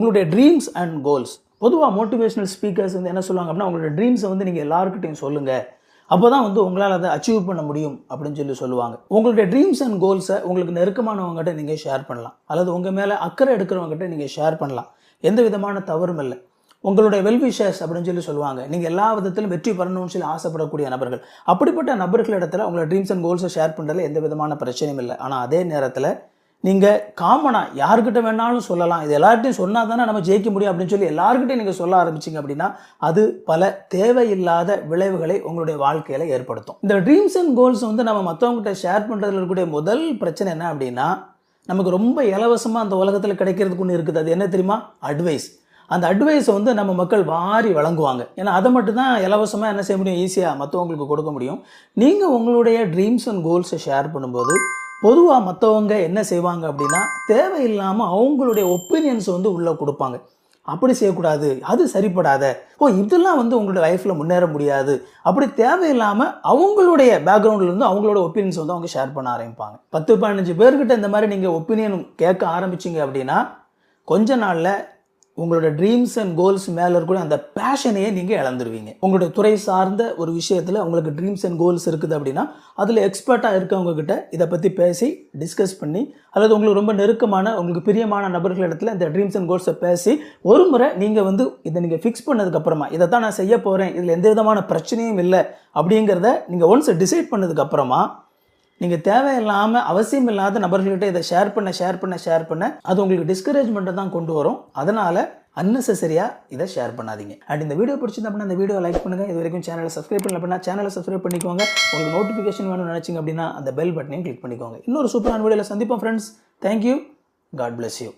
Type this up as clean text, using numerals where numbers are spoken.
உங்களுடைய dreams and goals. பொதுவாக motivational speakers வந்து என்ன சொல்லுவாங்க அப்படின்னா, உங்களுடைய ட்ரீம்ஸை வந்து நீங்கள் எல்லாருக்கிட்டையும் சொல்லுங்கள், அப்போ தான் வந்து உங்களால் அதை அச்சீவ் பண்ண முடியும் அப்படின்னு சொல்லுவாங்க. உங்களுடைய ட்ரீம்ஸ் அண்ட் கோல்ஸை உங்களுக்கு நெருக்கமானவங்ககிட்ட நீங்கள் ஷேர் பண்ணலாம், அல்லது உங்கள் மேலே அக்கறை எடுக்கிறவங்ககிட்ட நீங்கள் ஷேர் பண்ணலாம். எந்த விதமான தவறும் இல்லை. உங்களுடைய வெல்விஷர்ஸ் அப்படின்னு சொல்லுவாங்க, நீங்கள் எல்லா விதத்திலும் வெற்றி பெறணும்னு சொல்லி ஆசைப்படக்கூடிய நபர்கள். அப்படிப்பட்ட நபர்களிடத்தில் உங்களோட ட்ரீம்ஸ் அண்ட் கோல்ஸை ஷேர் பண்ணுறதுல எந்த விதமான பிரச்சனையும் இல்லை. ஆனால் அதே நேரத்தில் நீங்கள் காமனாக யாருக்கிட்ட வேணாலும் சொல்லலாம், இது எல்லார்ட்டையும் சொன்னால் தானே நம்ம ஜெயிக்க முடியும் அப்படின்னு சொல்லி எல்லாருக்கிட்டையும் நீங்கள் சொல்ல ஆரம்பிச்சிங்க அப்படின்னா அது பல தேவையில்லாத விளைவுகளை உங்களுடைய வாழ்க்கையில் ஏற்படுத்தும். இந்த ட்ரீம்ஸ் அண்ட் கோல்ஸ் வந்து நம்ம மற்றவங்ககிட்ட ஷேர் பண்ணுறதுல இருக்கக்கூடிய முதல் பிரச்சனை என்ன அப்படின்னா, நமக்கு ரொம்ப இலவசமாக அந்த உலகத்தில் கிடைக்கிறதுக்கு ஒன்று இருக்குது. அது என்ன தெரியுமா? அட்வைஸ். அந்த அட்வைஸை வந்து நம்ம மக்கள் வாரி வழங்குவாங்க. ஏன்னா அதை மட்டும் தான் இலவசமாக என்ன செய்ய முடியும், ஈஸியாக மற்றவங்களுக்கு கொடுக்க முடியும். நீங்கள் உங்களுடைய ட்ரீம்ஸ் அண்ட் கோல்ஸை ஷேர் பண்ணும்போது பொதுவாக மற்றவங்க என்ன செய்வாங்க அப்படின்னா, தேவையில்லாமல் அவங்களுடைய ஒப்பீனியன்ஸை வந்து உள்ளே கொடுப்பாங்க. அப்படி செய்யக்கூடாது, அது சரிப்படாத, இதெல்லாம் வந்து உங்களுடைய லைஃப்பில் முன்னேற முடியாது, அப்படி தேவையில்லாமல் அவங்களுடைய பேக்ரவுண்ட்லேருந்து அவங்களோட ஒப்பீனியன்ஸ் வந்து அவங்க ஷேர் பண்ண ஆரம்பிப்பாங்க. 10-15 பேர்கிட்ட இந்த மாதிரி நீங்கள் ஒப்பீனியன் கேட்க ஆரம்பிச்சிங்க அப்படின்னா கொஞ்ச நாளில் உங்களோட ட்ரீம்ஸ் அண்ட் கோல்ஸ் மேலே இருக்கக்கூடிய அந்த பேஷனையே நீங்கள் இழந்துருவீங்க. உங்களுடைய துறை சார்ந்த ஒரு விஷயத்தில் உங்களுக்கு ட்ரீம்ஸ் அண்ட் கோல்ஸ் இருக்குது அப்படின்னா அதில் எக்ஸ்பர்ட்டாக இருக்கவங்ககிட்ட இதை பற்றி பேசி டிஸ்கஸ் பண்ணி, அல்லது உங்களுக்கு ரொம்ப நெருக்கமான உங்களுக்கு பிரியமான நபர்களிடத்தில் இந்த ட்ரீம்ஸ் அண்ட் கோல்ஸை பேசி ஒரு முறை நீங்கள் வந்து இதை நீங்கள் ஃபிக்ஸ் பண்ணதுக்கப்புறமா, இதை தான் நான் செய்ய போகிறேன், இதில் எந்த விதமான பிரச்சனையும் இல்லை அப்படிங்கிறத நீங்கள் ஒன்ஸ் டிசைட் பண்ணதுக்கப்புறமா நீங்கள் தேவையில்லாமல் அவசியம் இல்லாத நபர்கள்கிட்ட இதை ஷேர் பண்ண அது உங்களுக்கு டிஸ்கரேஜ்மெண்ட்டை தான் கொண்டு வரும். அதனால் அன்னெசரியாக இதை ஷேர் பண்ணாதீங்க. அண்ட் இந்த வீடியோ பிடிச்சிருந்தா அப்படின்னா இந்த வீடியோ லைக் பண்ணுங்கள். இது வரைக்கும் சேனலை சப்ஸ்கிரைப் பண்ணல அப்படின்னா சேனலை சப்ஸ்கிரைப் பண்ணிக்கோங்க. உங்களுக்கு நோட்டிஃபிகேஷன் வேணும்னு நினச்சிங்க அப்படின்னா அந்த பெல் பட்டனையும் கிளிக் பண்ணிக்கோங்க. இன்னொரு சூப்பரான வீடியோவில் சந்திப்போம் friends. Thank you. God bless you.